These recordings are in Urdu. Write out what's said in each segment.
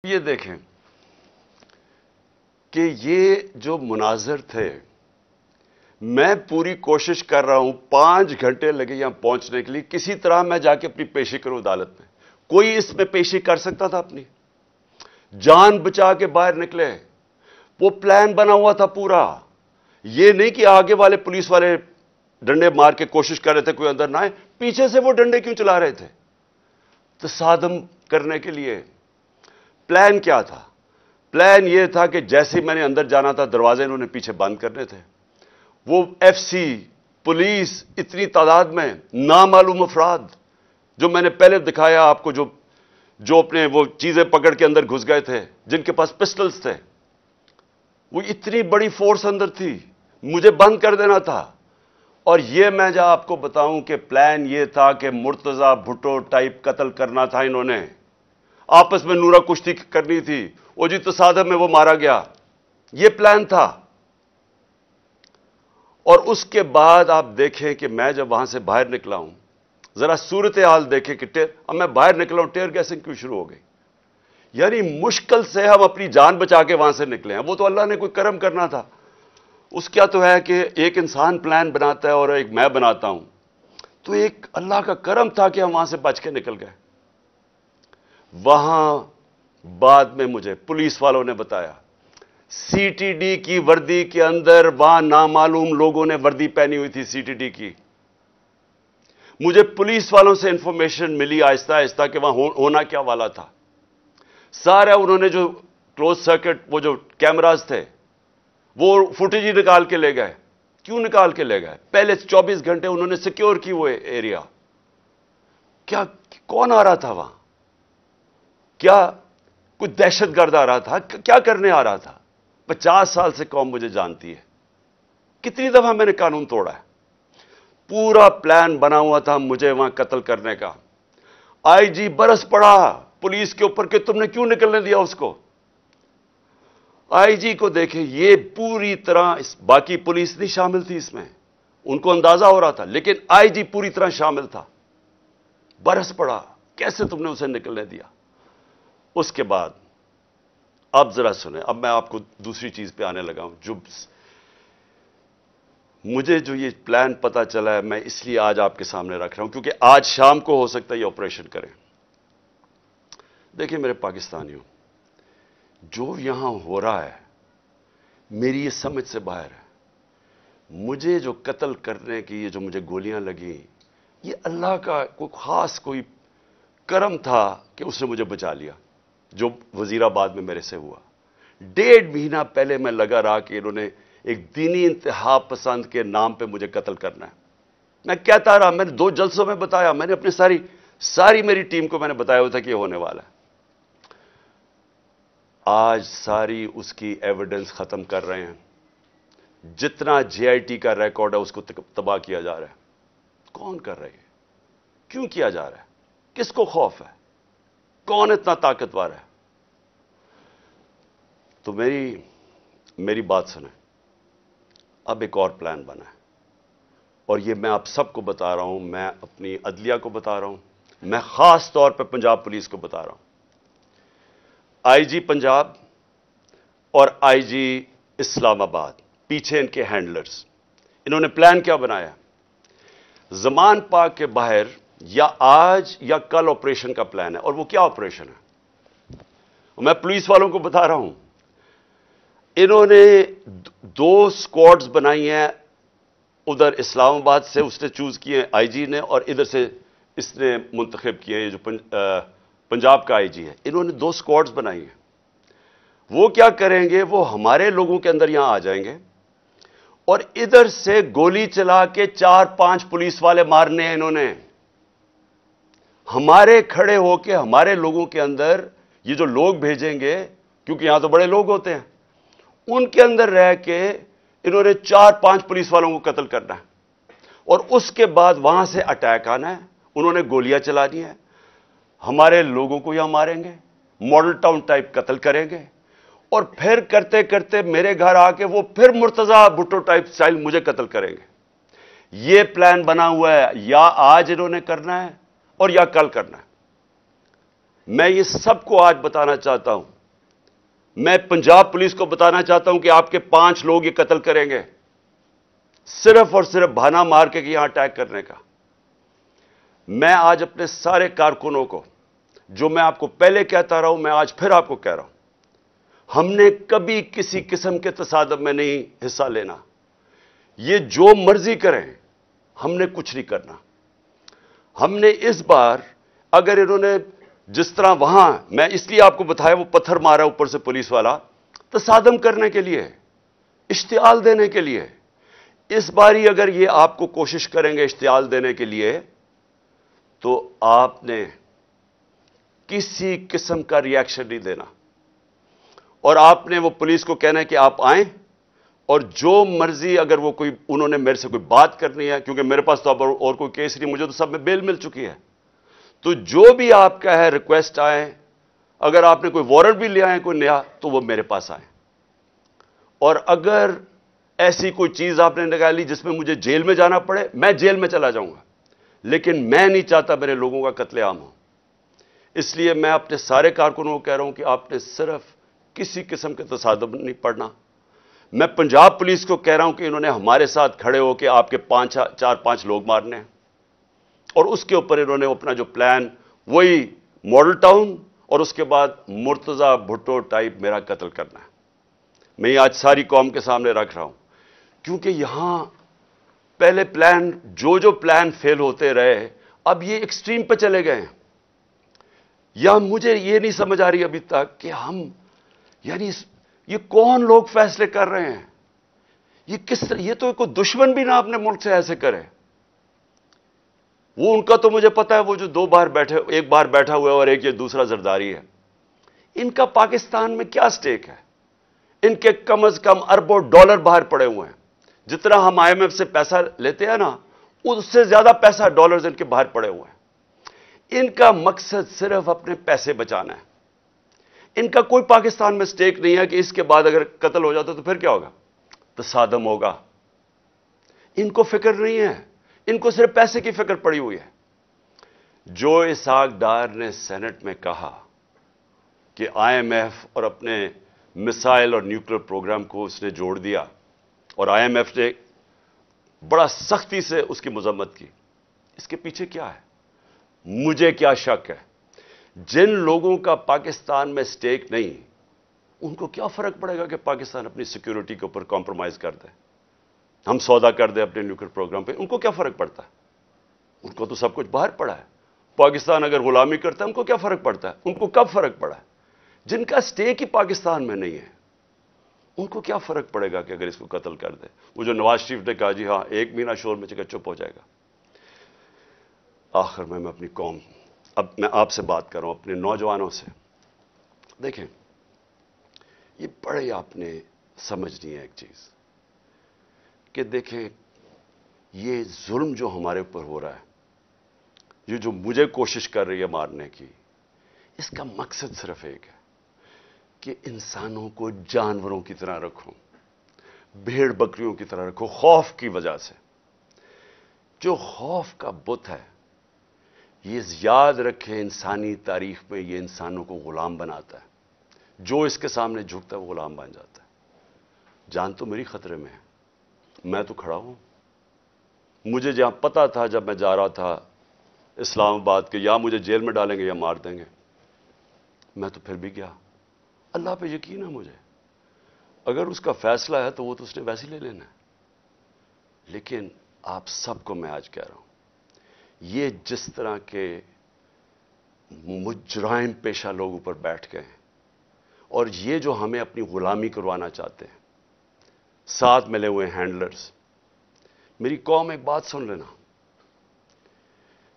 یہ دیکھیں کہ یہ جو مناظر تھے، میں پوری کوشش کر رہا ہوں، 5 گھنٹے لگے یہاں پہنچنے کے لیے، کسی طرح میں جا کے اپنی پیشی کروں عدالت میں۔ کوئی اس میں پیشی کر سکتا تھا اپنی؟ جان بچا کے باہر نکلے۔ وہ پلان بنا ہوا تھا پورا، یہ نہیں کہ آگے والے پولیس والے ڈنڈے مار کے کوشش کر رہے تھے کوئی اندر نہ آئے، پیچھے سے وہ ڈنڈے کیوں چلا رہے تھے؟ تصادم کرنے کے لیے۔ پلان کیا تھا؟ پلان یہ تھا کہ جیسے میں نے اندر جانا تھا، دروازے انہوں نے پیچھے بند کرنے تھے۔ وہ ایف سی، پولیس، اتنی تعداد میں نامعلوم افراد جو میں نے پہلے دکھایا آپ کو، جو اپنے وہ چیزیں پکڑ کے اندر گھس گئے تھے، جن کے پاس پسٹلز تھے، وہ اتنی بڑی فورس اندر تھی، مجھے بند کر دینا تھا۔ اور یہ میں جا آپ کو بتاؤں کہ پلان یہ تھا کہ مرتضی بھٹو ٹائپ قتل کرنا تھا انہوں نے، آپس میں نورا کشتی کرنی تھی، وہ جی تصادم میں وہ مارا گیا، یہ پلان تھا۔ اور اس کے بعد آپ دیکھیں کہ میں جب وہاں سے باہر نکلا ہوں، ذرا صورتحال دیکھیں کہ اب میں باہر نکلا ہوں، ٹیئر گیسنگ کیوں شروع ہو گئی؟ یعنی مشکل سے ہم اپنی جان بچا کے وہاں سے نکلے ہیں۔ وہ تو اللہ نے کوئی کرم کرنا تھا، اس کیا تو ہے کہ ایک انسان پلان بناتا ہے اور ایک میں بناتا ہوں، تو ایک اللہ کا کرم تھا کہ ہم وہاں سے بچ کے نکل گئے۔ وہاں بعد میں مجھے پولیس والوں نے بتایا، سی ٹی ڈی کی وردی کے اندر وہاں نامعلوم لوگوں نے وردی پہنی ہوئی تھی سی ٹی ڈی کی۔ مجھے پولیس والوں سے انفارمیشن ملی آہستہ آہستہ کہ وہاں ہونا کیا والا تھا۔ سارا انہوں نے جو کلوز سرکٹ وہ جو کیمراز تھے، وہ فوٹیج ہی نکال کے لے گئے۔ کیوں نکال کے لے گئے؟ پہلے 24 گھنٹے انہوں نے سیکیور کی وہ ایریا۔ کیا کون آ رہا تھا وہاں؟ کیا کوئی دہشت گرد آ رہا تھا؟ کیا کرنے آ رہا تھا؟ 50 سال سے قوم مجھے جانتی ہے، کتنی دفعہ میں نے قانون توڑا ہے۔ پورا پلان بنا ہوا تھا مجھے وہاں قتل کرنے کا۔ آئی جی برس پڑا پولیس کے اوپر کہ تم نے کیوں نکلنے دیا اس کو۔ آئی جی کو دیکھیں، یہ پوری طرح باقی پولیس نہیں شامل تھی اس میں، ان کو اندازہ ہو رہا تھا، لیکن آئی جی پوری طرح شامل تھا۔ برس پڑا، کیسے تم نے اسے نکلنے دیا؟ اس کے بعد اب ذرا سنیں، اب میں آپ کو دوسری چیز پہ آنے لگا ہوں۔ مجھے جو یہ پلان پتا چلا ہے، میں اس لیے آج آپ کے سامنے رکھ رہا ہوں کیونکہ آج شام کو ہو سکتا ہے یہ آپریشن کریں۔ دیکھیں میرے پاکستانیوں، جو یہاں ہو رہا ہے میری یہ سمجھ سے باہر ہے۔ مجھے جو قتل کرنے کی یہ جو مجھے گولیاں لگیں، یہ اللہ کا کوئی خاص کوئی کرم تھا کہ اس نے مجھے بچا لیا، جو وزیر آباد میں میرے سے ہوا۔ 1.5 مہینہ پہلے میں لگا رہا کہ انہوں نے ایک دینی انتہا پسند کے نام پہ مجھے قتل کرنا ہے۔ میں کہتا رہا، میں نے 2 جلسوں میں بتایا، میں نے اپنی ساری میری ٹیم کو میں نے بتایا ہوا تھا کہ یہ ہونے والا ہے۔ آج ساری اس کی ایویڈنس ختم کر رہے ہیں، جتنا جے آئی ٹی کا ریکارڈ ہے اس کو تباہ کیا جا رہا ہے۔ کون کر رہے ہیں؟ کیوں کیا جا رہا ہے؟ کس کو خوف ہے؟ کون اتنا طاقتور ہے؟ تو میری بات سنیں، اب ایک اور پلان بنا ہے، اور یہ میں آپ سب کو بتا رہا ہوں، میں اپنی عدلیہ کو بتا رہا ہوں، میں خاص طور پہ پنجاب پولیس کو بتا رہا ہوں۔ آئی جی پنجاب اور آئی جی اسلام آباد، پیچھے ان کے ہینڈلرز، انہوں نے پلان کیا بنایا؟ زمان پاک کے باہر یا آج یا کل آپریشن کا پلان ہے۔ اور وہ کیا آپریشن ہے؟ میں پولیس والوں کو بتا رہا ہوں، انہوں نے 2 سکواڈز بنائی ہیں، ادھر اسلام آباد سے اس نے چوز کیے آئی جی نے، اور ادھر سے اس نے منتخب کیے ہیں، جو پنجاب کا آئی جی ہے۔ انہوں نے 2 سکواڈز بنائی ہیں۔ وہ کیا کریں گے؟ وہ ہمارے لوگوں کے اندر یہاں آ جائیں گے اور ادھر سے گولی چلا کے 4-5 پولیس والے مارنے ہیں انہوں نے۔ ہمارے کھڑے ہو کے ہمارے لوگوں کے اندر یہ جو لوگ بھیجیں گے، کیونکہ یہاں تو بڑے لوگ ہوتے ہیں، ان کے اندر رہ کے انہوں نے 4-5 پولیس والوں کو قتل کرنا ہے، اور اس کے بعد وہاں سے اٹیک آنا ہے، انہوں نے گولیاں چلانی ہیں، ہمارے لوگوں کو یہاں ماریں گے، ماڈل ٹاؤن ٹائپ قتل کریں گے، اور پھر کرتے کرتے میرے گھر آ کے وہ پھر مرتضی بھٹو ٹائپ سٹائل مجھے قتل کریں گے۔ یہ پلان بنا ہوا ہے، یا آج انہوں نے کرنا ہے اور یا کل کرنا ہے۔ میں یہ سب کو آج بتانا چاہتا ہوں. میں پنجاب پولیس کو بتانا چاہتا ہوں کہ آپ کے 5 لوگ یہ قتل کریں گے صرف اور صرف بہانہ مار کے یہاں اٹیک کرنے کا. میں آج اپنے سارے کارکنوں کو، جو میں آپ کو پہلے کہتا رہا ہوں، میں آج پھر آپ کو کہہ رہا ہوں، ہم نے کبھی کسی قسم کے تصادم میں نہیں حصہ لینا. یہ جو مرضی کریں، ہم نے کچھ نہیں کرنا. ہم نے اس بار، اگر انہوں نے جس طرح وہاں، میں اس لیے آپ کو بتایا وہ پتھر مارا اوپر سے پولیس والا، تصادم کرنے کے لیے، اشتعال دینے کے لیے. اس باری اگر یہ آپ کو کوشش کریں گے اشتعال دینے کے لیے، تو آپ نے کسی قسم کا ری ایکشن نہیں دینا. اور آپ نے وہ پولیس کو کہنا ہے کہ آپ آئیں، اور جو مرضی، اگر وہ کوئی، انہوں نے میرے سے کوئی بات کرنی ہے، کیونکہ میرے پاس تو اب اور کوئی کیس نہیں، مجھے تو سب میں بیل مل چکی ہے، تو جو بھی آپ کا ہے ریکویسٹ آئے. اگر آپ نے کوئی وارنٹ بھی لے آئے کوئی نیا، تو وہ میرے پاس آئے. اور اگر ایسی کوئی چیز آپ نے نکالی جس میں مجھے جیل میں جانا پڑے، میں جیل میں چلا جاؤں گا، لیکن میں نہیں چاہتا میرے لوگوں کا قتل عام ہو. اس لیے میں اپنے سارے کارکنوں کو کہہ رہا ہوں کہ آپ نے صرف کسی قسم کے تصادم نہیں پڑنا. میں پنجاب پولیس کو کہہ رہا ہوں کہ انہوں نے ہمارے ساتھ کھڑے ہو کے آپ کے 4-5 لوگ مارنے ہیں، اور اس کے اوپر انہوں نے اپنا جو پلان، وہی ماڈل ٹاؤن اور اس کے بعد مرتضی بھٹو ٹائپ میرا قتل کرنا ہے. میں یہ آج ساری قوم کے سامنے رکھ رہا ہوں، کیونکہ یہاں پہلے پلان، جو پلان فیل ہوتے رہے، اب یہ ایکسٹریم پہ چلے گئے ہیں. یا مجھے یہ نہیں سمجھ آ رہی ابھی تک کہ ہم، یعنی یہ کون لوگ فیصلے کر رہے ہیں؟ یہ کس طرح، یہ تو کوئی دشمن بھی نہ اپنے ملک سے ایسے کرے. وہ ان کا تو مجھے پتا ہے، وہ جو 2 بار بیٹھے، ایک بار بیٹھا ہوا ہے اور ایک یہ دوسرا زرداری ہے. ان کا پاکستان میں کیا سٹیک ہے؟ ان کے کم از کم اربوں ڈالر باہر پڑے ہوئے ہیں. جتنا ہم آئی ایم ایف سے پیسہ لیتے ہیں نا، اس سے زیادہ پیسہ ڈالرز ان کے باہر پڑے ہوئے ہیں. ان کا مقصد صرف اپنے پیسے بچانا ہے. ان کا کوئی پاکستان میں سٹیک نہیں ہے کہ اس کے بعد اگر قتل ہو جاتا تو پھر کیا ہوگا؟ تصادم ہوگا. ان کو فکر نہیں ہے، ان کو صرف پیسے کی فکر پڑی ہوئی ہے. جو اسحاق ڈار نے سینٹ میں کہا کہ آئی ایم ایف اور اپنے میسائل اور نیوکلیر پروگرام کو اس نے جوڑ دیا، اور آئی ایم ایف نے بڑا سختی سے اس کی مذمت کی، اس کے پیچھے کیا ہے؟ مجھے کیا شک ہے؟ جن لوگوں کا پاکستان میں سٹیک نہیں، ان کو کیا فرق پڑے گا کہ پاکستان اپنی سیکیورٹی کے اوپر کمپرومائز کر دے، ہم سودا کر دیں اپنے نیوکلیر پروگرام پہ؟ ان کو کیا فرق پڑتا ہے؟ ان کو تو سب کچھ باہر پڑا ہے. پاکستان اگر غلامی کرتا ہے ان کو کیا فرق پڑتا ہے؟ ان کو کب فرق پڑا ہے؟ جن کا سٹیک ہی پاکستان میں نہیں ہے، ان کو کیا فرق پڑے گا کہ اگر اس کو قتل کر دے؟ وہ جو نواز شریف نے کہا، جی ہاں، 1 مہینہ شور میں چکا چپ ہو جائے گا. آخر میں اپنی قوم، اب میں آپ سے بات کر رہا ہوں، اپنے نوجوانوں سے. دیکھیں، یہ بڑے آپ نے سمجھنی ہے ایک چیز، کہ دیکھیں یہ ظلم جو ہمارے اوپر ہو رہا ہے، یہ جو مجھے کوشش کر رہی ہے مارنے کی، اس کا مقصد صرف ایک ہے کہ انسانوں کو جانوروں کی طرح رکھو، بھیڑ بکریوں کی طرح رکھو، خوف کی وجہ سے. جو خوف کا بت ہے، یہ یاد رکھے انسانی تاریخ میں یہ انسانوں کو غلام بناتا ہے. جو اس کے سامنے جھکتا ہے وہ غلام بن جاتا ہے. جان تو میری خطرے میں ہے، میں تو کھڑا ہوں. مجھے جہاں پتا تھا جب میں جا رہا تھا اسلام آباد کہ یا مجھے جیل میں ڈالیں گے یا مار دیں گے، میں تو پھر بھی گیا. اللہ پہ یقین ہے مجھے، اگر اس کا فیصلہ ہے تو وہ تو اس نے ویسے لے لینا ہے. لیکن آپ سب کو میں آج کہہ رہا ہوں، یہ جس طرح کے مجرم پیشہ لوگ اوپر بیٹھ گئے ہیں، اور یہ جو ہمیں اپنی غلامی کروانا چاہتے ہیں، ساتھ ملے ہوئے ہینڈلرز. میری قوم ایک بات سن لینا،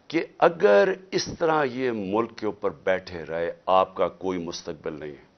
کہ اگر اس طرح یہ ملک کے اوپر بیٹھے رہے، آپ کا کوئی مستقبل نہیں ہے.